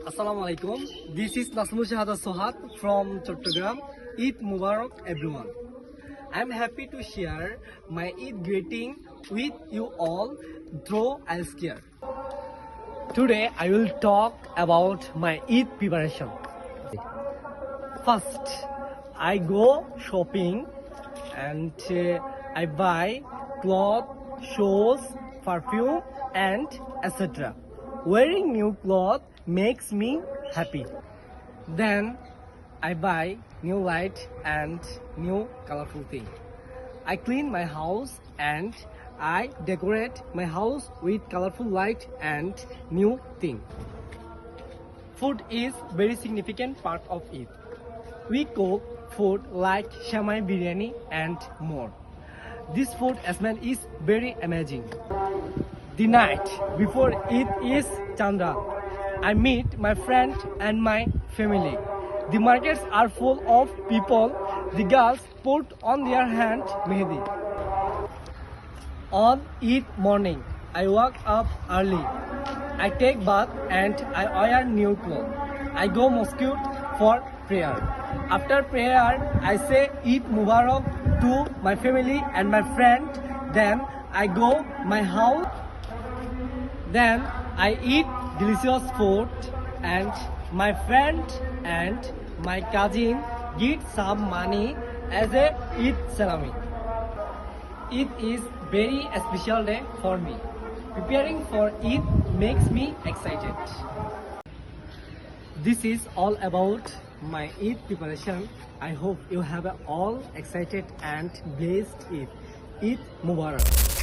Assalamu alaikum. This is Nasmur Shahada Sohat from Chattogram. Eid Mubarak, everyone. I'm happy to share my Eid greeting with you all through Alskia. Today I will talk about my Eid preparation. First, I go shopping and I buy clothes, shoes, perfume and etc. Wearing new clothes makes me happy. Then I buy new light and new colorful thing. I clean my house and I decorate my house with colorful light and new thing. Food is very significant part of it. We cook food like shamai biryani and more. This food smell is very amazing. The night before Eid is Chandra. I meet my friend and my family. The markets are full of people. The girls put on their hand mehdi. On Eid morning, I wake up early. I take bath and I wear new clothes. I go mosque for prayer. After prayer, I say Eid Mubarak to my family and my friend. Then I go my house. Then I eat delicious food and my friend and my cousin get some money as a Eid salami. Eid is very special day for me. Preparing for Eid makes me excited. This is all about my Eid preparation. I hope you have all excited and blessed Eid. Eid Mubarak.